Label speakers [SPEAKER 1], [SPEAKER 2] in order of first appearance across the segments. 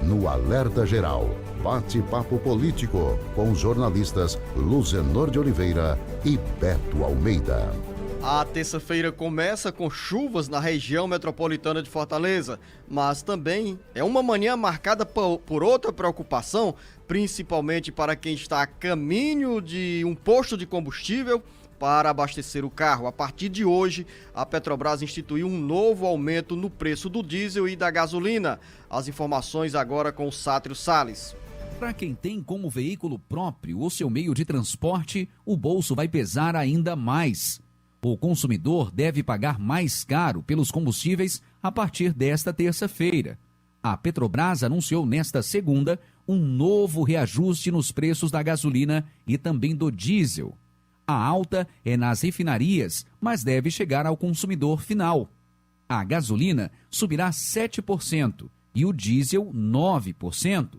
[SPEAKER 1] no Alerta Geral. Bate-papo político com os jornalistas Luzenor de Oliveira e Beto Almeida.
[SPEAKER 2] A terça-feira começa com chuvas na região metropolitana de Fortaleza, mas também é uma manhã marcada por outra preocupação, principalmente para quem está a caminho de um posto de combustível para abastecer o carro. A partir de hoje, a Petrobras instituiu um novo aumento no preço do diesel e da gasolina. As informações agora com o Sátrio Salles.
[SPEAKER 3] Para quem tem como veículo próprio o seu meio de transporte, o bolso vai pesar ainda mais. O consumidor deve pagar mais caro pelos combustíveis a partir desta terça-feira. A Petrobras anunciou nesta segunda um novo reajuste nos preços da gasolina e também do diesel. A alta é nas refinarias, mas deve chegar ao consumidor final. A gasolina subirá 7% e o diesel 9%.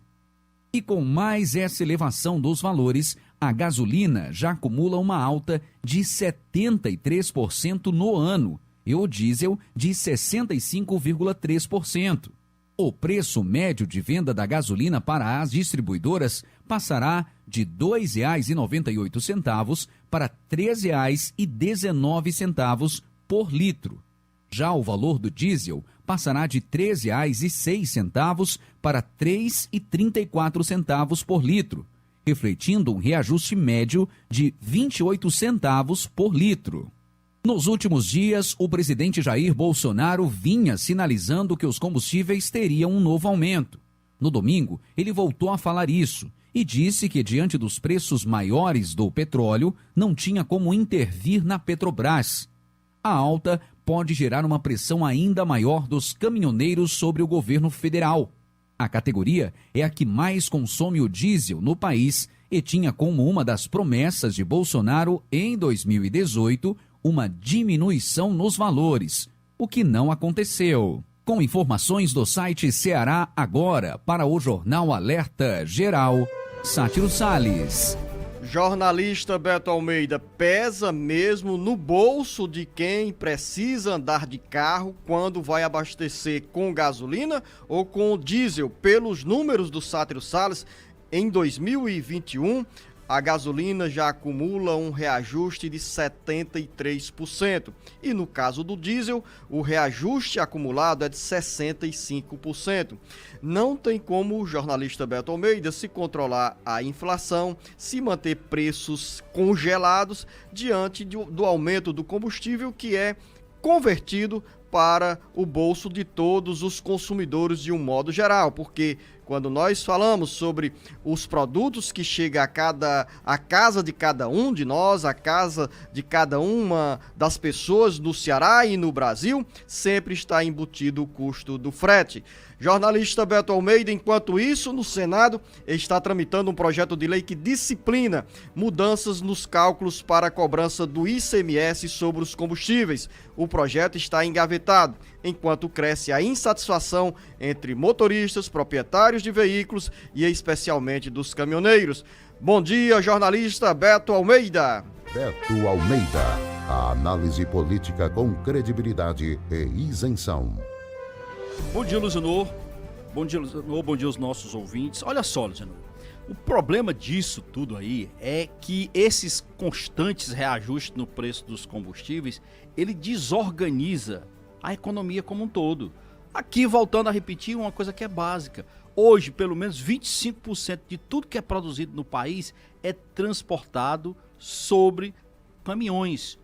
[SPEAKER 3] E com mais essa elevação dos valores, a gasolina já acumula uma alta de 73% no ano e o diesel de 65,3%. O preço médio de venda da gasolina para as distribuidoras passará de R$ 2,98 para R$ 3,19 por litro. Já o valor do diesel passará de R$ 3,06 para R$ 3,34 por litro, refletindo um reajuste médio de 28 centavos por litro. Nos últimos dias, o presidente Jair Bolsonaro vinha sinalizando que os combustíveis teriam um novo aumento. No domingo, ele voltou a falar isso e disse que, diante dos preços maiores do petróleo, não tinha como intervir na Petrobras. A alta pode gerar uma pressão ainda maior dos caminhoneiros sobre o governo federal. A categoria é a que mais consome o diesel no país e tinha como uma das promessas de Bolsonaro em 2018 uma diminuição nos valores, o que não aconteceu. Com informações do site Ceará Agora para o Jornal Alerta Geral, Sátiro Salles.
[SPEAKER 2] Jornalista Beto Almeida, pesa mesmo no bolso de quem precisa andar de carro quando vai abastecer com gasolina ou com diesel? Pelos números do Sátiro Salles, em 2021, a gasolina já acumula um reajuste de 73%. E no caso do diesel, o reajuste acumulado é de 65%. Não tem como o jornalista Beto Almeida se controlar a inflação, se manter preços congelados diante do aumento do combustível que é convertido para o bolso de todos os consumidores de um modo geral, porque quando nós falamos sobre os produtos que chegam a casa de cada um de nós, a casa de cada uma das pessoas no Ceará e no Brasil, sempre está embutido o custo do frete. Jornalista Beto Almeida, enquanto isso, no Senado está tramitando um projeto de lei que disciplina mudanças nos cálculos para a cobrança do ICMS sobre os combustíveis. O projeto está engavetado, enquanto cresce a insatisfação entre motoristas, proprietários de veículos e especialmente dos caminhoneiros. Bom dia, jornalista Beto Almeida.
[SPEAKER 1] Beto Almeida, a análise política com credibilidade e isenção.
[SPEAKER 4] Bom dia, Luzenor. Bom dia, Luzenor. Bom dia aos nossos ouvintes. Olha só, Luzenor. O problema disso tudo aí é que esses constantes reajustes no preço dos combustíveis, ele desorganiza a economia como um todo. Aqui, voltando a repetir, uma coisa que é básica. Hoje, pelo menos 25% de tudo que é produzido no país é transportado sobre caminhões.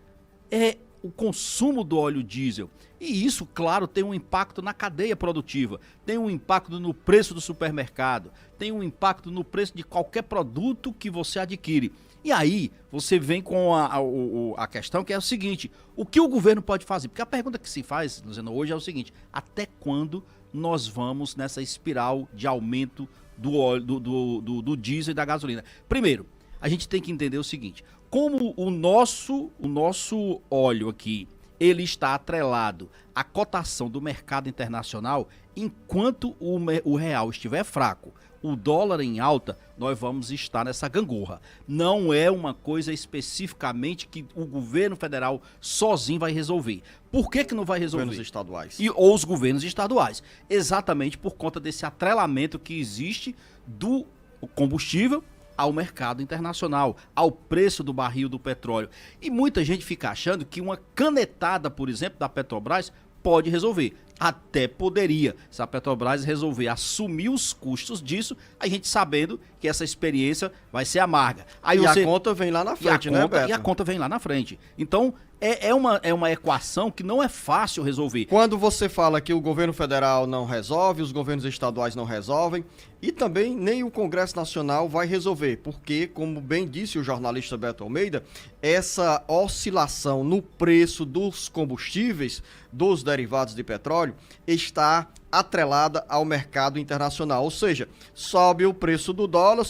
[SPEAKER 4] É o consumo do óleo diesel. E isso, claro, tem um impacto na cadeia produtiva, tem um impacto no preço do supermercado, tem um impacto no preço de qualquer produto que você adquire. E aí, você vem com a questão que é o seguinte, o que o governo pode fazer? Porque a pergunta que se faz, Luciano, hoje é o seguinte, até quando nós vamos nessa espiral de aumento do óleo, do diesel e da gasolina? Primeiro, a gente tem que entender o seguinte, como o nosso óleo aqui, ele está atrelado à cotação do mercado internacional. Enquanto o real estiver fraco, o dólar em alta, nós vamos estar nessa gangorra. Não é uma coisa especificamente que o governo federal sozinho vai resolver. Por que não vai resolver?
[SPEAKER 2] Governos estaduais.
[SPEAKER 4] Ou os governos estaduais. Exatamente por conta desse atrelamento que existe do combustível ao mercado internacional, ao preço do barril do petróleo. E muita gente fica achando que uma canetada, por exemplo, da Petrobras pode resolver. Até poderia, se a Petrobras resolver assumir os custos disso, a gente sabendo que essa experiência vai ser amarga. Aí
[SPEAKER 2] a conta vem lá na frente, né, Beto?
[SPEAKER 4] E a conta vem lá na frente. Então, é uma equação que não é fácil resolver.
[SPEAKER 2] Quando você fala que o governo federal não resolve, os governos estaduais não resolvem, e também nem o Congresso Nacional vai resolver, porque, como bem disse o jornalista Beto Almeida, essa oscilação no preço dos combustíveis, dos derivados de petróleo, está atrelada ao mercado internacional, ou seja, sobe o preço do dólar,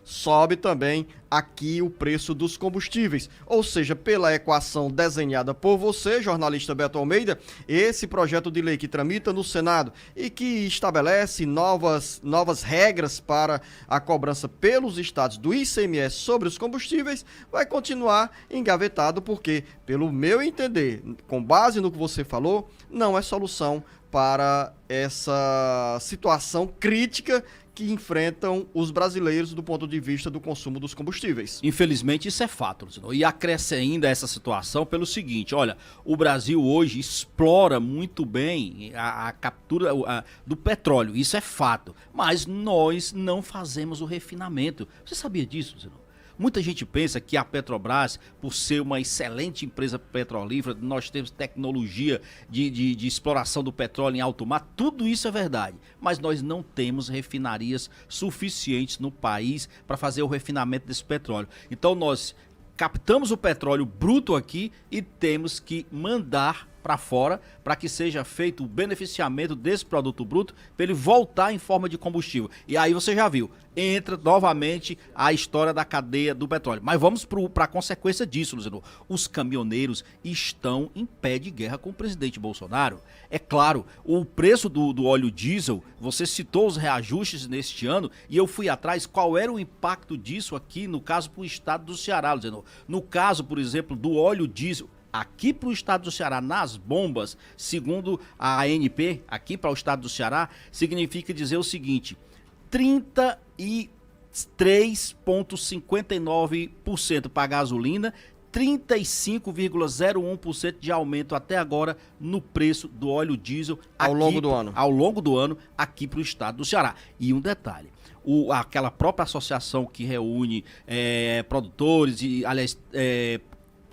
[SPEAKER 2] sobe também aqui o preço dos combustíveis. Ou seja, pela equação desenhada por você, jornalista Beto Almeida, esse projeto de lei que tramita no Senado e que estabelece novas regras para a cobrança pelos estados do ICMS sobre os combustíveis, vai continuar engavetado porque, pelo meu entender, com base no que você falou, não é solução para essa situação crítica que enfrentam os brasileiros do ponto de vista do consumo dos combustíveis.
[SPEAKER 4] Infelizmente isso é fato, Luciano. E acresce ainda essa situação pelo seguinte, olha, o Brasil hoje explora muito bem a captura do petróleo, isso é fato, mas nós não fazemos o refinamento. Você sabia disso, Luciano? Muita gente pensa que a Petrobras, por ser uma excelente empresa petrolífera, nós temos tecnologia de exploração do petróleo em alto mar, tudo isso é verdade, mas nós não temos refinarias suficientes no país para fazer o refinamento desse petróleo. Então nós captamos o petróleo bruto aqui e temos que mandar para fora para que seja feito o beneficiamento desse produto bruto para ele voltar em forma de combustível. E aí você já viu, entra novamente a história da cadeia do petróleo. Mas vamos para a consequência disso, Luciano. Os caminhoneiros estão em pé de guerra com o presidente Bolsonaro. É claro, o preço do óleo diesel, você citou os reajustes neste ano e eu fui atrás qual era o impacto disso aqui, no caso, para o estado do Ceará, Luciano. No caso, por exemplo, do óleo diesel, aqui para o estado do Ceará, nas bombas, segundo a ANP, aqui para o estado do Ceará, significa dizer o seguinte, 33,59% para a gasolina, 35,01% de aumento até agora no preço do óleo diesel
[SPEAKER 2] ao longo do ano
[SPEAKER 4] aqui para o estado do Ceará. E um detalhe, aquela própria associação que reúne produtores e, aliás,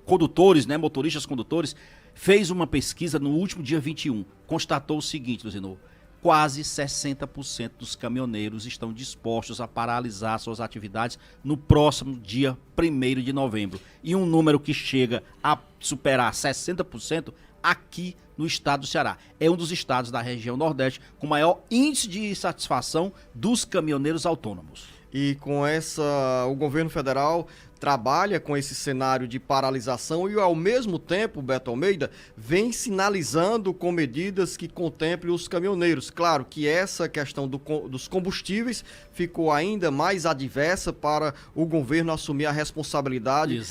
[SPEAKER 4] condutores, né, motoristas condutores, fez uma pesquisa no último dia 21, constatou o seguinte, Luciano, quase 60% dos caminhoneiros estão dispostos a paralisar suas atividades no próximo dia 1º de novembro. E um número que chega a superar 60% aqui no estado do Ceará. É um dos estados da região Nordeste com maior índice de satisfação dos caminhoneiros autônomos.
[SPEAKER 2] E com o governo federal trabalha com esse cenário de paralisação e, ao mesmo tempo, Beto Almeida, vem sinalizando com medidas que contemplem os caminhoneiros. Claro que essa questão dos combustíveis ficou ainda mais adversa para o governo assumir a responsabilidade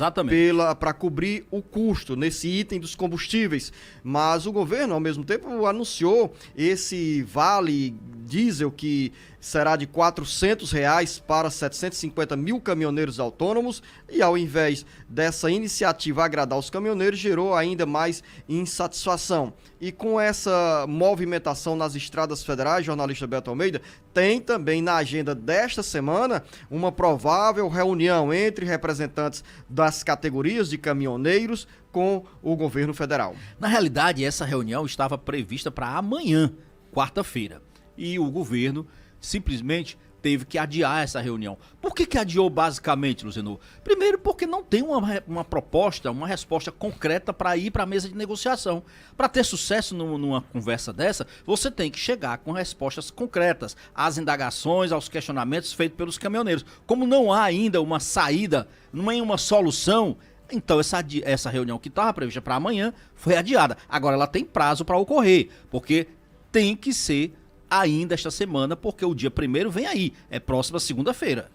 [SPEAKER 2] para cobrir o custo nesse item dos combustíveis. Mas o governo, ao mesmo tempo, anunciou esse vale diesel que será de R$ 400 para 750 mil caminhoneiros autônomos e, ao invés dessa iniciativa agradar os caminhoneiros, gerou ainda mais insatisfação. E com essa movimentação nas estradas federais, jornalista Beto Almeida, tem também na agenda desta semana uma provável reunião entre representantes das categorias de caminhoneiros com o governo federal.
[SPEAKER 4] Na realidade, essa reunião estava prevista para amanhã, quarta-feira, e o governo simplesmente teve que adiar essa reunião. Por que adiou basicamente, Luciano? Primeiro porque não tem uma proposta, uma resposta concreta para ir para a mesa de negociação. Para ter sucesso numa conversa dessa, você tem que chegar com respostas concretas às indagações, aos questionamentos feitos pelos caminhoneiros. Como não há ainda uma saída, não é uma solução, Então essa reunião que estava prevista para amanhã foi adiada. Agora ela tem prazo para ocorrer, porque tem que ser ainda esta semana, porque o dia 1º vem aí, é próxima segunda-feira.